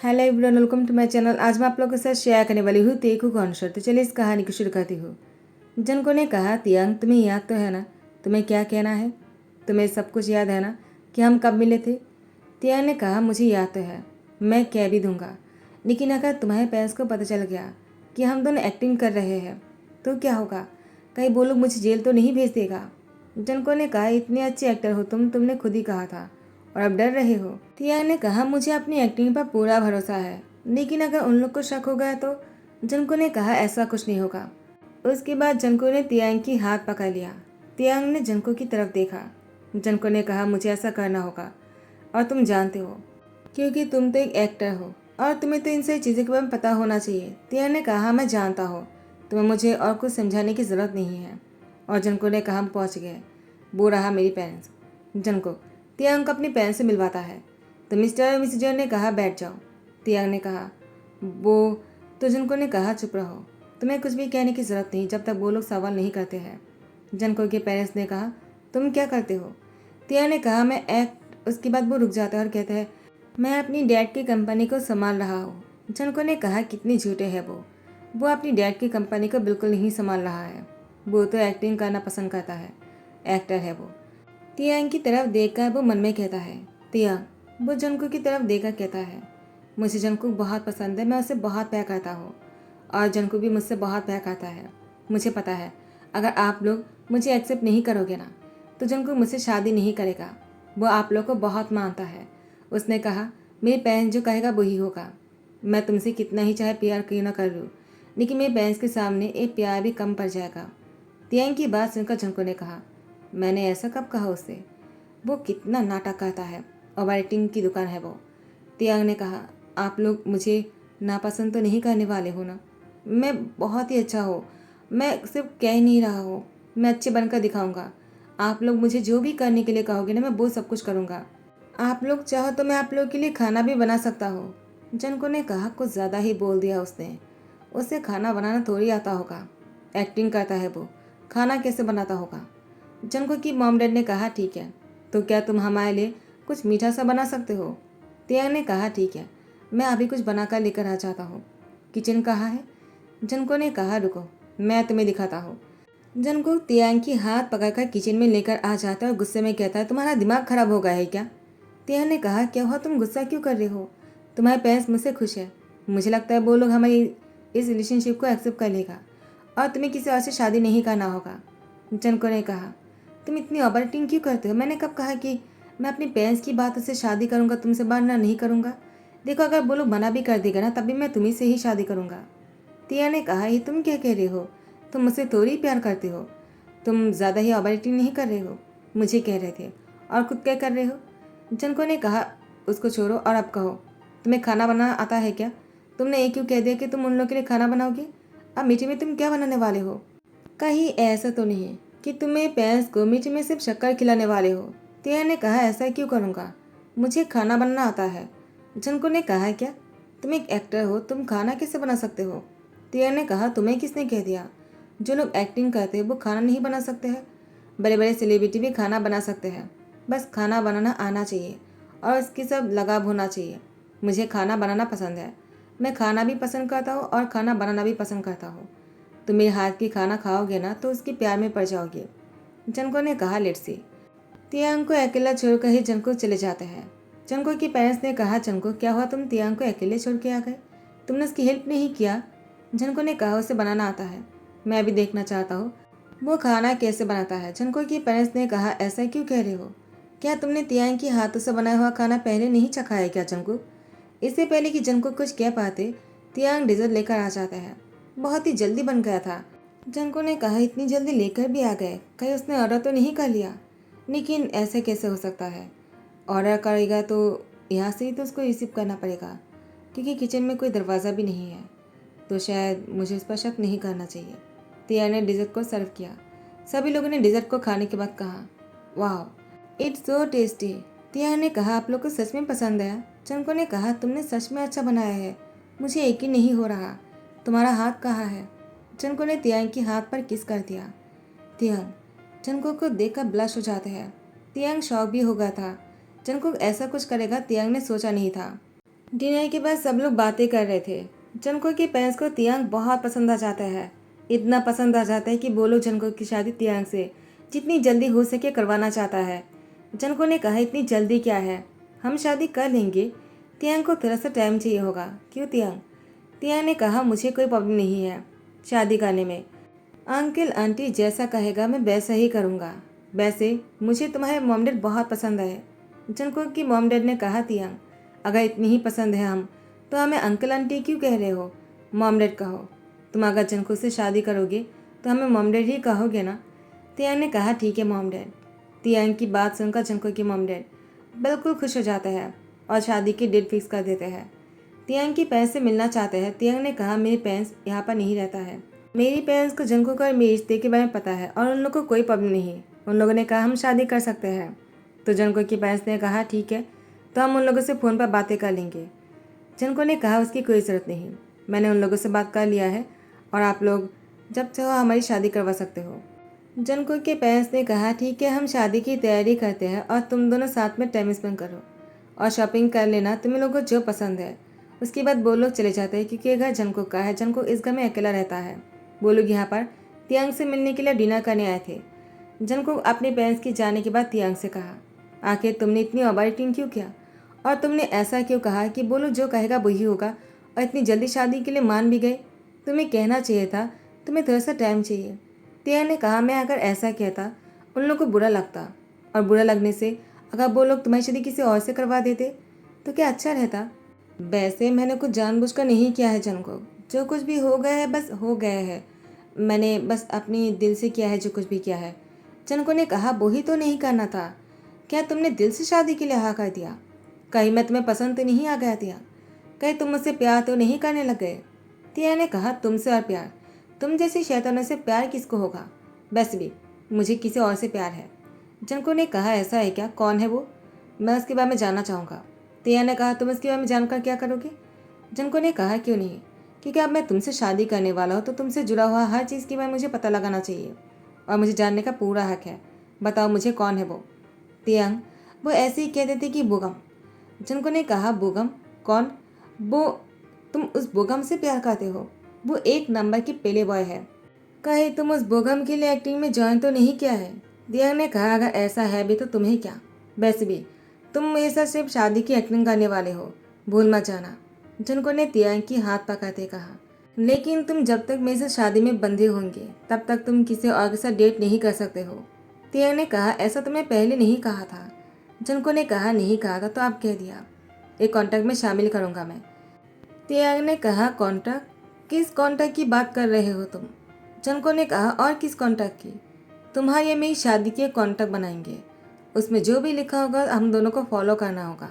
Hello everyone, welcome to my channel. आज मैं आप लोगों के साथ शेयर करने वाली हूँ तेकू कॉन्सर्ट। तो चलिए इस कहानी को शुरू करती हूँ। जनको ने कहा, तियांग तुम्हें याद तो है ना, तुम्हें क्या कहना है? तुम्हें सब कुछ याद है ना कि हम कब मिले थे? तियांग ने कहा, मुझे याद तो है, मैं कह भी दूंगा, लेकिन अगर तुम्हारे पेरेंट्स को पता चल गया कि हम दोनों एक्टिंग कर रहे हैं तो क्या होगा? कहीं वो लोग मुझे जेल तो नहीं भेज देगा? जनको ने कहा, इतने अच्छे एक्टर हो तुमने खुद ही कहा था, और अब डर रहे हो? तियांग ने कहा, मुझे अपनी एक्टिंग पर पूरा भरोसा है, लेकिन अगर उन लोग को शक हो गया तो? जनको ने कहा, ऐसा कुछ नहीं होगा। उसके बाद जनको ने तियांग की हाथ पकड़ लिया। तियांग ने जनको की तरफ देखा। जनको ने कहा, मुझे ऐसा करना होगा, और तुम जानते हो, क्योंकि तुम तो एक एक्टर हो और तुम्हें तो इन सारी चीज़ों के बारे में पता होना चाहिए। तियांग ने कहा, मैं जानता हूँ, तुम्हें मुझे और कुछ समझाने की ज़रूरत नहीं है। और जनको ने कहा, हम पहुँच गए, वो रहा मेरी पेरेंट्स। जनको तियांग को अपनी पेरेंट्स से मिलवाता है। तो मिस्टर और मिसेस जॉन ने कहा, बैठ जाओ। तियांग ने कहा, वो तो जनको ने कहा, चुप रहो, तुम्हें कुछ भी कहने की ज़रूरत नहीं जब तक वो लोग सवाल नहीं करते हैं। जनको के पेरेंट्स ने कहा, तुम क्या करते हो? तियांग ने कहा, मैं एक्ट। उसके बाद वो रुक जाता है और कहता है, मैं अपनी डैड की कंपनी को संभाल रहा हूँ। जनको ने कहा, कितनी झूठे हैं वो अपनी डैड की कंपनी को बिल्कुल नहीं संभाल रहा है, वो तो एक्टिंग करना पसंद करता है, एक्टर है वो। तियांग की तरफ देखकर वो मन में कहता है, तियांग। वो जंकुक की तरफ देखकर कहता है, मुझे जंकुक बहुत पसंद है, मैं उसे बहुत प्यार करता हूँ, और जंकुक भी मुझसे बहुत प्यार करता है। मुझे पता है, अगर आप लोग मुझे एक्सेप्ट नहीं करोगे ना, तो जंकुक मुझसे शादी नहीं करेगा। वो आप लोग को बहुत मानता है। उसने कहा, मेरे पेरेंट्स जो कहेगा वही होगा। मैं तुमसे कितना ही चाहे प्यार क्यों ना कर लूँ, लेकिन मेरे पेरेंट्स के सामने एक प्यार भी कम पड़ जाएगा। तियांग की बात सुनकर जंकुक ने कहा, मैंने ऐसा कब कहा उससे? वो कितना नाटक करता है, और राइटिंग की दुकान है वो। तियांग ने कहा, आप लोग मुझे नापसंद तो नहीं करने वाले हो ना? मैं बहुत ही अच्छा हूँ, मैं सिर्फ कह ही नहीं रहा हूँ, मैं अच्छे बनकर दिखाऊंगा। आप लोग मुझे जो भी करने के लिए कहोगे ना, मैं वो सब कुछ करूँगा। आप लोग चाहो तो मैं आप लोग के लिए खाना भी बना सकता हूँ। जनको ने कहा, कुछ ज़्यादा ही बोल दिया उसने। उसे खाना बनाना थोड़ी आता होगा, एक्टिंग करता है वो, खाना कैसे बनाता होगा? जनको की मॉम डैड ने कहा, ठीक है, तो क्या तुम हमारे लिए कुछ मीठा सा बना सकते हो? तियांग ने कहा, ठीक है, मैं अभी कुछ बनाकर लेकर आ जाता हूँ। किचन कहाँ है? जनको ने कहा, रुको, मैं तुम्हें दिखाता हूँ। जनको तियांग की हाथ पकड़कर किचन में लेकर आ जाता है और गुस्से में कहता है, तुम्हारा दिमाग खराब हो गया है क्या? तियांग ने कहा, क्या हुआ, तुम गुस्सा क्यों कर रहे हो? तुम्हारे पेरेंट्स मुझसे खुश है, मुझे लगता है वो लोग हमारी इस रिलेशनशिप को एक्सेप्ट कर लेगा, और तुम्हें किसी और से शादी नहीं करना होगा। जनको ने कहा, तुम इतनी ओवर एक्टिंग क्यों करते हो? मैंने कब कहा कि मैं अपने पेरेंट्स की बातों से शादी करूंगा, तुमसे बात नहीं करूंगा? देखो, अगर वो लोग मना भी कर देगा ना, तभी मैं तुम्ही से ही शादी करूंगा। तिया ने कहा, ये तुम क्या कह रहे हो? तुम मुझसे थोड़ी प्यार करते हो, तुम ज़्यादा ही ओवर एक्टिंग नहीं कर रहे हो? मुझे कह रहे थे, और खुद क्या कर रहे हो? जनको ने कहा, उसको छोड़ो और अब कहो, तुम्हें खाना बनाना आता है क्या? तुमने ये क्यों कह दिया कि तुम उन लोगों के लिए खाना बनाओगे? अब मीठे में तुम क्या बनाने वाले हो? कहीं ऐसा तो नहीं है कि तुम्हें पेरेंट्स को मीठे में सिर्फ शक्कर खिलाने वाले हो? तिया ने कहा, ऐसा क्यों करूँगा, मुझे खाना बनाना आता है। जनको ने कहा, क्या तुम एक एक्टर हो, तुम खाना कैसे बना सकते हो? तिया ने कहा, तुम्हें किसने कह दिया? जो लोग एक्टिंग करते हैं वो खाना नहीं बना सकते हैं? बड़े बड़े सेलिब्रिटी भी खाना बना सकते हैं, बस खाना बनाना आना चाहिए और इसकी सब लगाव होना चाहिए। मुझे खाना बनाना पसंद है, मैं खाना भी पसंद करता हूँ और खाना बनाना भी पसंद करता हूँ। तुम मेरे हाथ की खाना खाओगे ना तो उसके प्यार में पड़ जाओगे। जनको ने कहा, लेट्स सी। तियांग को अकेला छोड़कर ही जनको चले जाते हैं। जनको के पेरेंट्स ने कहा, जनको क्या हुआ, तुम तियांग को अकेले छोड़ के आ गए, तुमने उसकी हेल्प नहीं किया? जनको ने कहा, उसे बनाना आता है, मैं भी देखना चाहता हूँ वो खाना कैसे बनाता है। जनको के पेरेंट्स ने कहा, ऐसा क्यों कह रहे हो? क्या तुमने तियांग के हाथों से बनाया हुआ खाना पहले नहीं चखा है क्या जंकु? इससे पहले कि जंकु कुछ कह पाते, तियांग डिजर्ट लेकर आ जाता है। बहुत ही जल्दी बन गया था। जंकु ने कहा, इतनी जल्दी लेकर भी आ गए, कहीं उसने ऑर्डर तो नहीं कर लिया? लेकिन ऐसे कैसे हो सकता है? ऑर्डर करेगा तो यहाँ से ही तो उसको रिसीव करना पड़ेगा, क्योंकि किचन में कोई दरवाज़ा भी नहीं है, तो शायद मुझे इस पर शक नहीं करना चाहिए। तिया ने डिज़र्ट को सर्व किया। सभी लोगों ने डिज़र्ट को खाने के बाद कहा, वाह, इट्स सो टेस्टी। तिया ने कहा, आप लोग को सच में पसंद आया? चंको ने कहा, तुमने सच में अच्छा बनाया है, मुझे यकीन नहीं हो रहा, तुम्हारा हाथ कहाँ है? चंको ने तियांग के हाथ पर किस कर दिया। तियांग चंको को देखकर ब्लश हो जाते हैं। तियांग शॉक भी हो गया था। चंको ऐसा कुछ करेगा तियांग ने सोचा नहीं था। डिनर के बाद सब लोग बातें कर रहे थे। जंको के पेरेंट्स को तियांग बहुत पसंद आ जाता है। इतना पसंद आ जाता है कि बोलो जंको की शादी तियांग से जितनी जल्दी हो सके करवाना चाहता है। जंको ने कहा इतनी जल्दी क्या है, हम शादी कर लेंगे। तियांग को थोड़ा सा टाइम चाहिए होगा। क्यों तियांग? तियांग ने कहा मुझे कोई प्रॉब्लम नहीं है शादी करने में। अंकल आंटी जैसा कहेगा मैं वैसा ही करूँगा। वैसे मुझे तुम्हारे मॉम डैड बहुत पसंद है। जंको की मॉम डैड ने कहा तियांग अगर इतनी ही पसंद है हम तो हमें अंकल आंटी क्यों कह रहे हो, मॉम डैड कहो। तुम अगर जंको से शादी करोगे तो हमें मॉम डैड ही कहोगे ना। तियांग ने कहा ठीक है मॉम डैड। तियांग की बात सुनकर जंको की मॉम डैड बिल्कुल खुश हो जाता है और शादी की डेट फिक्स कर देते हैं। तियांग की पेरेंट्स से मिलना चाहते हैं। तियांग ने कहा मेरे पेरेंट्स यहाँ पर नहीं रहता है। मेरी पेरेंट्स को जंको का मेरे रिश्ते के बारे में पता है और उन लोगों को कोई प्रॉब्लम नहीं। उन लोगों ने कहा हम शादी कर सकते हैं। तो जंको की पेरेंट्स ने कहा ठीक है तो हम उन लोगों से फ़ोन पर बातें कर लेंगे। जंको ने कहा उसकी कोई ज़रूरत नहीं, मैंने उन लोगों से बात कर लिया है और आप लोग जब चाहो हमारी शादी करवा सकते हो। जंको के पेरेंट्स ने कहा ठीक है हम शादी की तैयारी करते हैं और तुम दोनों साथ में टाइम स्पेंड करो और शॉपिंग कर लेना तुम्हें लोगों को जो पसंद है। उसके बाद वो लोग चले जाते हैं क्योंकि ये घर जंको का है। जंको इस घर में अकेला रहता है। वो लोग यहाँ पर तियांग से मिलने के लिए डिनर करने आए थे। जंको अपने पेरेंट्स के जाने के बाद तियांग से कहा आखिर तुमने इतनी ओवर एक्टिंग क्यों किया और तुमने ऐसा क्यों कहा कि बोलो जो कहेगा वही होगा और इतनी जल्दी शादी के लिए मान भी गए। तुम्हें कहना चाहिए था तुम्हें थोड़ा सा टाइम चाहिए। तियांग ने कहा मैं अगर ऐसा कहता उन लोगों को बुरा लगता और बुरा लगने से अगर वो लोग तुम्हारी शादी किसी और से करवा देते तो क्या अच्छा रहता। वैसे मैंने कुछ जानबूझकर नहीं किया है जंको, जो कुछ भी हो गया है बस हो गया है। मैंने बस अपनी दिल से किया है जो कुछ भी किया है। जंको ने कहा वही तो नहीं करना था। क्या तुमने दिल से शादी के लिए हाँ कर दिया? कहीं मैं तुम्हें पसंद तो नहीं आ गया तिया? कहीं तुम मुझसे प्यार तो नहीं करने लग गए? तिया ने कहा तुमसे और प्यार? तुम जैसी शैतानों से प्यार किसको होगा? वैसे भी मुझे किसी और से प्यार है। जंको ने कहा ऐसा है क्या, कौन है वो? मैं उसके बारे में जानना चाहूँगा। तिया ने कहा तुम इसके बारे में जानकर क्या करोगे? जंको ने कहा क्यों नहीं, क्योंकि अब मैं तुमसे शादी करने वाला हूँ तो तुमसे जुड़ा हुआ हर चीज़ के बारे में मुझे पता लगाना चाहिए और मुझे जानने का पूरा हक है। बताओ मुझे कौन है वो? तियांग वो ऐसे ही कह देते कि बोगम। जंको ने कहा बोगम? कौन वो? तुम उस बोगम से प्यार करते हो? वो एक नंबर की पेले बॉय है। कहे तुम उस बोगम के लिए एक्टिंग में ज्वाइन तो नहीं किया है? तियांग ने कहा अगर ऐसा है भी तो तुम्हें क्या, वैसे भी तुम मेरे साथ सिर्फ शादी की एक्टिंग करने वाले हो, भूल मत जाना। जंको ने तियांग की हाथ पकड़ते कहा लेकिन तुम जब तक मेरे साथ शादी में बंधे होंगे तब तक तुम किसी और के साथ डेट नहीं कर सकते हो। तियांग ने कहा ऐसा तुमने पहले नहीं कहा था। जंको ने कहा नहीं कहा था तो आप कह दिया। एक कॉन्ट्रैक्ट में शामिल करूंगा मैं। तियांग ने कहा कॉन्ट्रैक्ट? किस कॉन्ट्रैक्ट की बात कर रहे हो तुम? जंको ने कहा और किस कॉन्ट्रैक्ट की? तुम्हारी या मेरी शादी की एक कॉन्ट्रैक्ट बनाएंगे। उसमें जो भी लिखा होगा हम दोनों को फॉलो करना होगा।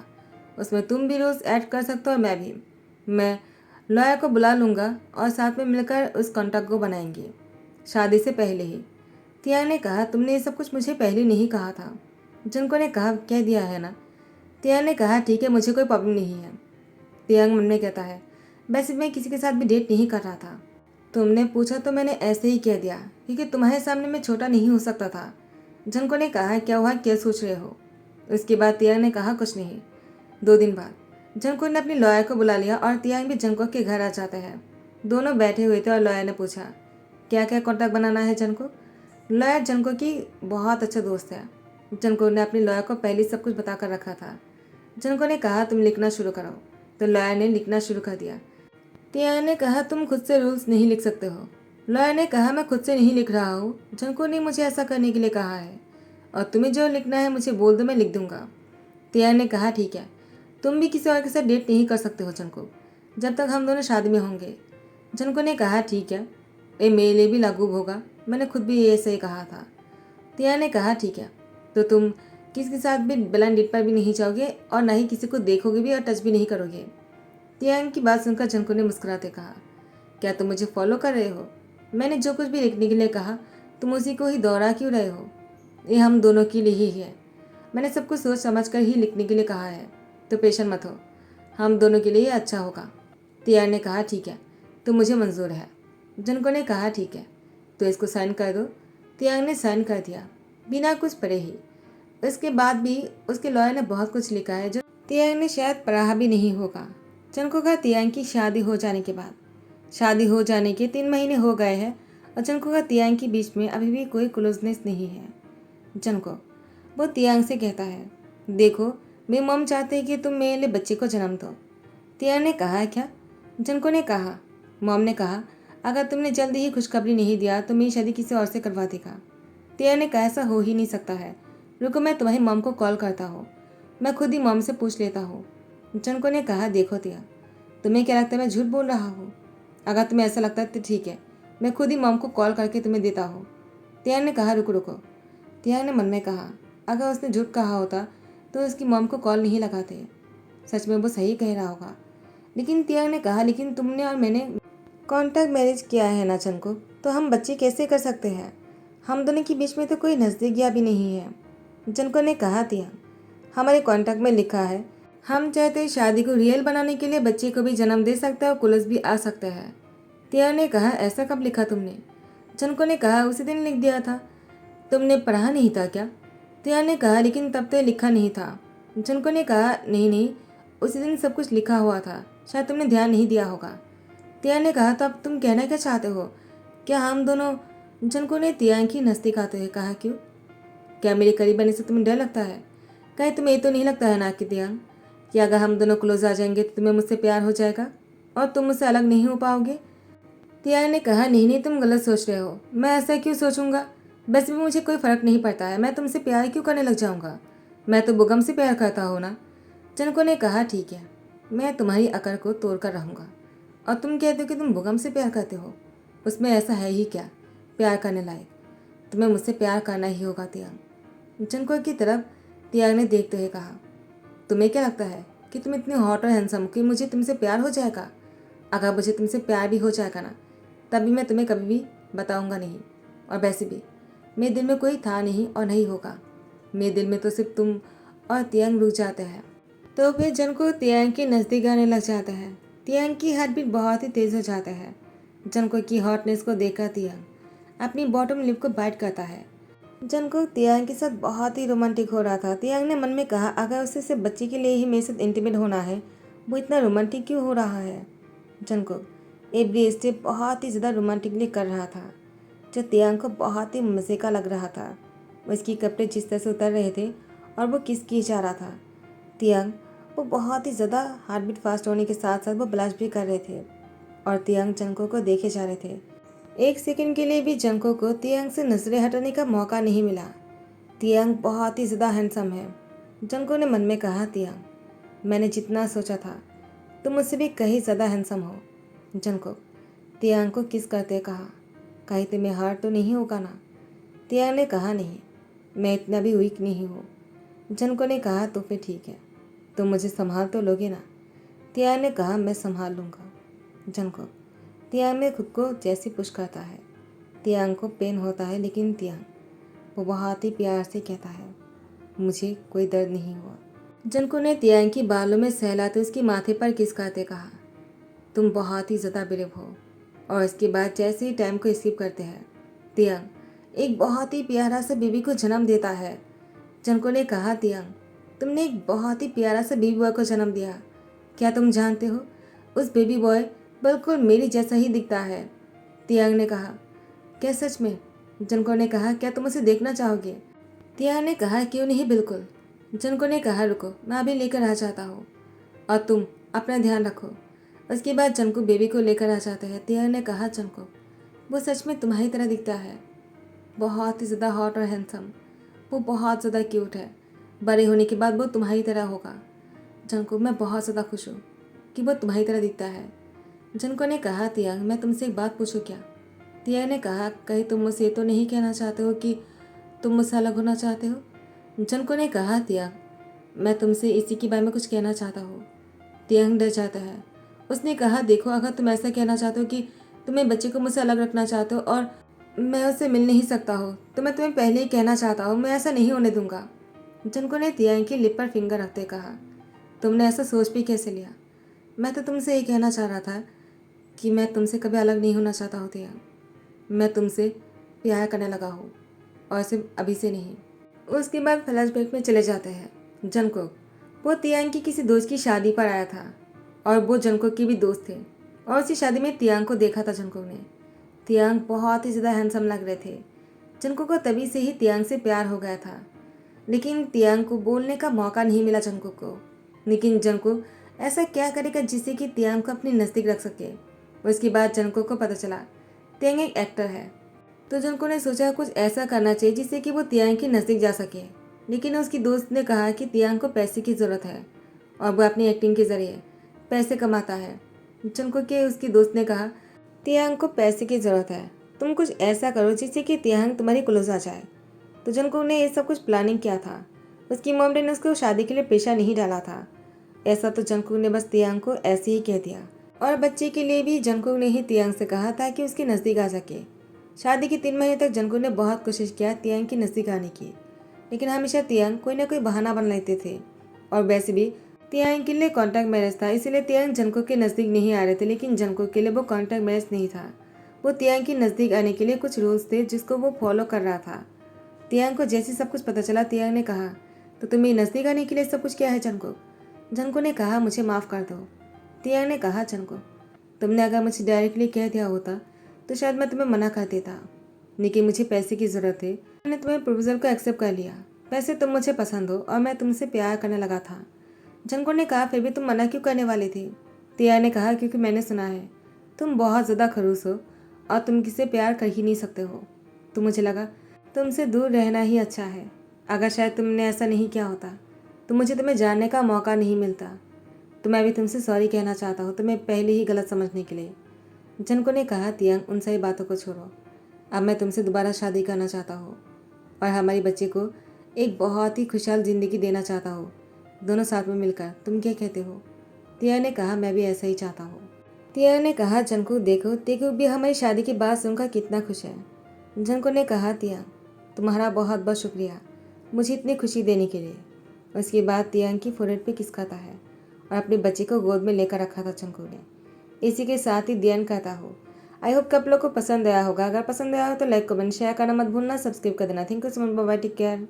उसमें तुम भी रोज़ ऐड कर सकते हो और मैं भी। मैं लॉयर को बुला लूँगा और साथ में मिलकर उस कॉन्ट्रैक्ट को बनाएंगे शादी से पहले ही। तियांग ने कहा तुमने ये सब कुछ मुझे पहले नहीं कहा था। जंको ने कहा कह दिया है ना। तियांग ने कहा ठीक है मुझे कोई प्रॉब्लम नहीं है। तियांग मन में कहता है वैसे मैं किसी के साथ भी डेट नहीं कर रहा था। तुमने पूछा तो मैंने ऐसे ही कह दिया क्योंकि तुम्हारे सामने मैं छोटा नहीं हो सकता था। जंको ने कहा क्या हुआ, क्या सोच रहे हो? उसके बाद तियांग ने कहा कुछ नहीं। 2 दिन बाद जंको ने अपनी लॉयर को बुला लिया और तियांग भी जंको के घर आ जाता है। दोनों बैठे हुए थे और लॉयर ने पूछा क्या क्या कॉन्ट्रैक्ट बनाना है जंको? लॉयर जंको की बहुत अच्छा दोस्त है। जंको ने अपनी लॉयर को पहले सब कुछ बता कर रखा था। जंको ने कहा तुम लिखना शुरू करो। तो लॉयर ने लिखना शुरू कर दिया। तियांग ने कहा तुम खुद से रूल्स नहीं लिख सकते हो। लॉयर ने कहा मैं खुद से नहीं लिख रहा हूँ, जंको ने मुझे ऐसा करने के लिए कहा है और तुम्हें जो लिखना है मुझे बोल दो मैं लिख दूंगा। तियांग ने कहा ठीक है तुम भी किसी और के साथ डेट नहीं कर सकते हो जंको, जब तक हम दोनों शादी में होंगे। जंको ने कहा ठीक है ये मेरे लिए भी लागू होगा, मैंने खुद भी ये सही कहा था। तियांग ने कहा ठीक है तो तुम किसी के साथ भी ब्लाइंड डेट पर भी नहीं जाओगे और ना ही किसी को देखोगे भी और टच भी नहीं करोगे। तियांग की बात सुनकर जंको ने मुस्कुराते कहा क्या तुम मुझे फॉलो कर रहे हो? मैंने जो कुछ भी लिखने के लिए कहा तुम उसी को ही दोहरा क्यों रहे हो? ये हम दोनों के लिए ही है। मैंने सब कुछ सोच समझ कर ही लिखने के लिए कहा है, तो पेशेंट मत हो, हम दोनों के लिए अच्छा होगा। तियांग ने कहा ठीक है तो मुझे मंजूर है। जंको ने कहा ठीक है तो इसको साइन कर दो। तियांग ने साइन कर दिया बिना कुछ पढ़े ही। इसके बाद भी उसके लॉयर ने बहुत कुछ लिखा है जो तियांग ने शायद पढ़ा भी नहीं होगा। जंको का तियांग की शादी हो जाने के बाद, शादी हो जाने के 3 महीने हो गए हैं और जंको का तियांग के बीच में अभी भी कोई क्लोजनेस नहीं है। जंको वो तियांग से कहता है, देखो मेरी मॉम चाहते हैं कि तुम मेरे लिए बच्चे को जन्म दो। तियांग ने कहा, क्या? जंको ने कहा। मॉम ने कहा, अगर तुमने जल्दी ही खुशखबरी नहीं दिया तो मेरी शादी किसी और से करवा देगा। तियांग ने कहा, ऐसा हो ही नहीं सकता है, रुको मैं तुम्हारी मॉम को कॉल करता हूँ, मैं खुद ही मॉम से पूछ लेता हूँ। जंको ने कहा, देखो तियांग, तुम्हें क्या लगता है मैं झूठ बोल रहा हूँ? अगर तुम्हें ऐसा लगता है तो ठीक है, मैं खुद ही मॉम को कॉल करके तुम्हें देता हूँ। तियांग ने कहा, रुको रुको। तियांग ने मन में कहा, अगर उसने झूठ कहा होता तो उसकी मॉम को कॉल नहीं लगाते, सच में वो सही कह रहा होगा। लेकिन तियांग ने कहा, लेकिन तुमने और मैंने कॉन्टैक्ट मैरिज किया है ना जंको, तो हम बच्चे कैसे कर सकते हैं? हम दोनों के बीच में तो कोई नज़दीकियाँ भी नहीं है। जंको ने कहा, तियांग, हमारे कॉन्ट्रैक्ट में लिखा है हम चाहते शादी को रियल बनाने के लिए बच्चे को भी जन्म दे सकते हैं और कुलस भी आ सकते हैं। तियांग ने कहा, ऐसा कब लिखा तुमने? जंको ने कहा, उसी दिन लिख दिया था। तुमने पढ़ा नहीं था क्या? तियांग ने कहा, लेकिन तब तो लिखा नहीं था। जंको ने कहा, नहीं नहीं, उसी दिन सब कुछ लिखा हुआ था, शायद तुमने ध्यान नहीं दिया होगा। तियांग ने कहा, तो अब तुम कहना क्या चाहते हो? क्या हम दोनों? जंको ने तियांग की नज़दीक आते हुए कहा, क्यों? क्या मेरे करीब आने से तुम्हें डर लगता है? कहीं तुम्हें ये तो नहीं लगता है ना कि तियांग, कि अगर हम दोनों क्लोज आ जाएंगे तो तुम्हें मुझसे प्यार हो जाएगा और तुम मुझसे अलग नहीं हो पाओगे? तियांग ने कहा, नहीं नहीं, तुम गलत सोच रहे हो। मैं ऐसा क्यों सोचूंगा? वैसे भी मुझे कोई फ़र्क नहीं पड़ता है, मैं तुमसे प्यार क्यों करने लग जाऊंगा? मैं तो बुगम से प्यार करता हूँ ना। जनको ने कहा, ठीक है, मैं तुम्हारी अकड़ को तोड़ कर रहूँगा। और तुम कहते हो कि तुम बुगम से प्यार करते हो, उसमें ऐसा है ही क्या प्यार करने लायक? तुम्हें मुझसे प्यार करना ही होगा तियांग। जनको की तरफ तियांग ने देखते हुए कहा, तुम्हें क्या लगता है कि तुम इतनी हॉट और हैंडसम कि मुझे तुमसे प्यार हो जाएगा? अगर मुझे तुमसे प्यार भी हो जाएगा ना, तभी मैं तुम्हें कभी भी बताऊंगा नहीं। और वैसे भी मेरे दिल में कोई था नहीं और नहीं होगा। मेरे दिल में तो सिर्फ तुम और तियांग रुक जाते हैं। तो फिर जनको तियांग के नज़दीक आने लग जाता है। तियांग की हार्ट बीट बहुत ही तेज़ हो जाता है। जनको की हॉटनेस को देखकर तियांग अपनी बॉटम लिप को बाइट करता है। जनको तियांग के साथ बहुत ही रोमांटिक हो रहा था। तियांग ने मन में कहा, अगर उसे सिर्फ बच्चे के लिए ही मेरे साथ इंटीमेट होना है, वो इतना रोमांटिक क्यों हो रहा है? जनको एवरी स्टेप बहुत ही ज़्यादा रोमांटिकली कर रहा था, जो तियांग को बहुत ही मज़े का लग रहा था। वो इसकी कपड़े जिस तरह से उतर रहे थे और वो किस किए जा रहा था। तियांग वो बहुत ही ज़्यादा हार्ट बीट फास्ट होने के साथ साथ वो ब्लश भी कर रहे थे और तियांग जंको को देखे जा रहे थे। एक सेकंड के लिए भी जंको को तियांग से नजरें हटाने का मौका नहीं मिला। तियांग बहुत ही ज़्यादा हैंडसम है। जंको ने मन में कहा, तियांग, मैंने जितना सोचा था तुम मुझसे भी कहीं ज़्यादा हैंडसम हो। जंको तियांग को किस करते कहा, कहीं तुम्हें हार्ट तो नहीं होगा ना? तियांग ने कहा, नहीं, मैं इतना भी वीक नहीं हूँ। जंको ने कहा, तो फिर ठीक है, तुम मुझे संभाल तो लोगे ना? तियांग ने कहा, मैं संभाल लूँगा। जंको तियांग में खुद को जैसे पुश करता है। तियांग को पेन होता है, लेकिन तियांग वो बहुत ही प्यार से कहता है, मुझे कोई दर्द नहीं हुआ। जंको ने तियांग की बालों में सहलाते उसके माथे पर किस करते कहा, तुम बहुत ही ज़्यादा ब्रेव हो। और इसके बाद जैसे ही टाइम को स्किप करते हैं, तियांग एक बहुत ही प्यारा सा बेबी को जन्म देता है। जंको ने कहा, तियांग, तुमने एक बहुत ही प्यारा सा बेबी बॉय को जन्म दिया। क्या तुम जानते हो, उस बेबी बॉय बिल्कुल मेरी जैसा ही दिखता है। तियांग ने कहा, क्या सच में? जंको ने कहा, क्या तुम उसे देखना चाहोगे? तियांग ने कहा, क्यों नहीं, बिल्कुल। जंको ने कहा, रुको, मैं अभी लेकर आ जाता हूँ और तुम अपना ध्यान रखो। उसके बाद जंको बेबी को लेकर आ जाता है। तियांग ने कहा, जंको वो सच में तुम्हारी तरह दिखता है, बहुत ही ज़्यादा हॉट और हैंडसम, वो बहुत ज़्यादा क्यूट है। बड़े होने के बाद वो तुम्हारी तरह होगा। जंको मैं बहुत ज़्यादा खुश हूँ कि वो तुम्हारी तरह दिखता है। जंको ने कहा, तियांग, मैं तुमसे एक बात पूछूं क्या? तियांग ने कहा, कहीं तुम मुझसे तो नहीं कहना चाहते हो कि तुम मुझसे अलग होना चाहते हो? जंको ने कहा, तियांग, मैं तुमसे इसी के बारे में कुछ कहना चाहता हूँ। तियांग डर जाता है। उसने कहा, देखो, अगर तुम ऐसा कहना चाहते हो कि तुम्हें बच्चे को मुझसे अलग रखना चाहते हो और मैं उससे मिल नहीं सकता हो, तो मैं तुम्हें पहले ही कहना चाहता हूँ, मैं ऐसा नहीं होने दूंगा। जंको ने तियांग की लिप पर फिंगर रखते कहा, तुमने ऐसा सोच भी कैसे लिया? मैं तो तुमसे ये कहना चाह रहा था कि मैं तुमसे कभी अलग नहीं होना चाहता हूँ तियांग। मैं तुमसे प्यार करने लगा हूँ और सिर्फ अभी से नहीं। उसके बाद फ्लैशबैक में चले जाते हैं। जंको वो तियांग की किसी दोस्त की शादी पर आया था। और वो जंगकुक की भी दोस्त थे। और उसी शादी में तियांग को देखा था जंगकुक ने। तियांग बहुत ही ज़्यादा हैंडसम लग रहे थे। जंगकुक को तभी से ही तियांग से प्यार हो गया था, लेकिन तियांग को बोलने का मौका नहीं मिला जंगकुक को। लेकिन जंगकुक ऐसा क्या करेगा जिससे कि तियांग को अपने नज़दीक रख सके। उसके बाद जंगकुक को पता चला तियांग एक एक्टर है, तो जंगकुक ने सोचा कुछ ऐसा करना चाहिए जिससे कि वो तियांग के नज़दीक जा सके। लेकिन उसकी दोस्त ने कहा कि तियांग को पैसे की ज़रूरत है और वह अपनी एक्टिंग के ज़रिए पैसे कमाता है। जंगकुक के उसकी दोस्त ने कहा तियांग को पैसे की ज़रूरत है, तुम कुछ ऐसा करो जिससे कि तियांग तुम्हारी क्लोज आ जाए। तो जंगकुक ने ये सब कुछ प्लानिंग किया था। उसकी मॉम ने उसको शादी के लिए पेशा नहीं डाला था। ऐसा तो जंगकुक ने बस तियांग को ऐसे ही कह दिया। और बच्चे के लिए भी जंगकुक ने ही तियांग से कहा था कि उसके नज़दीक आ सके। शादी के 3 महीने तक जंगकुक ने बहुत कोशिश किया तियांग के नज़दीक आने की, लेकिन हमेशा तियांग कोई ना कोई बहाना बना लेते थे। और वैसे भी तियांग के लिए कॉन्टैक्ट मैरिज था, इसलिए तियांग जंगकुक के नज़दीक नहीं आ रहे थे। लेकिन जंगकुक के लिए वो कॉन्टैक्ट मैरिज नहीं था, वो तियांग के नज़दीक आने के लिए कुछ रूल्स थे जिसको वो फॉलो कर रहा था। तियांग को जैसे सब कुछ पता चला, तियांग ने कहा तो तुम्हें नज़दीक आने के लिए सब कुछ क्या है जंगकुक? जंगकुक ने कहा मुझे माफ़ कर दो। तियांग ने कहा जंगकुक, तुमने अगर मुझे डायरेक्टली कह दिया होता तो शायद मैं तुम्हें मना कर देता, लेकिन मुझे पैसे की ज़रूरत है, मैंने तुम्हें प्रपोजल को एक्सेप्ट कर लिया। वैसे तुम मुझे पसंद हो और मैं तुमसे प्यार करने लगा था। जंगकुक ने कहा फिर भी तुम मना क्यों करने वाले थे? तियांग ने कहा क्योंकि मैंने सुना है तुम बहुत ज़्यादा खड़ूस हो और तुम किसी से प्यार कर ही नहीं सकते हो, तो मुझे लगा तुमसे दूर रहना ही अच्छा है। अगर शायद तुमने ऐसा नहीं किया होता तो मुझे तुम्हें जानने का मौका नहीं मिलता। तो मैं भी तुमसे सॉरी कहना चाहता हूँ तुम्हें पहले ही गलत समझने के लिए। जंगकुक ने कहा तियांग उन सही बातों को छोड़ो, अब मैं तुमसे दोबारा शादी करना चाहता हूँ और हमारे बच्चे को एक बहुत ही खुशहाल ज़िंदगी देना चाहता हूँ, दोनों साथ में मिलकर। तुम क्या कहते हो? तियांग ने कहा मैं भी ऐसा ही चाहता हूँ। तियांग ने कहा जंगकुक देखो देखो भी हमारी शादी की बात सुनकर कितना खुश है। जंगकुक ने कहा तियांग तुम्हारा बहुत बहुत शुक्रिया मुझे इतनी खुशी देने के लिए। उसके बाद तियांग की फोrehead पे किस खाता है और अपने बच्चे को गोद में लेकर रखा था जंगकुक ने। इसी के साथ ही दी एंड कहता हो। आई होप कि आप लोग को पसंद आया होगा। अगर पसंद आया हो तो लाइक कमेंट शेयर करना मत भूलना, सब्सक्राइब कर देना। Thank you so much, bye bye, take care.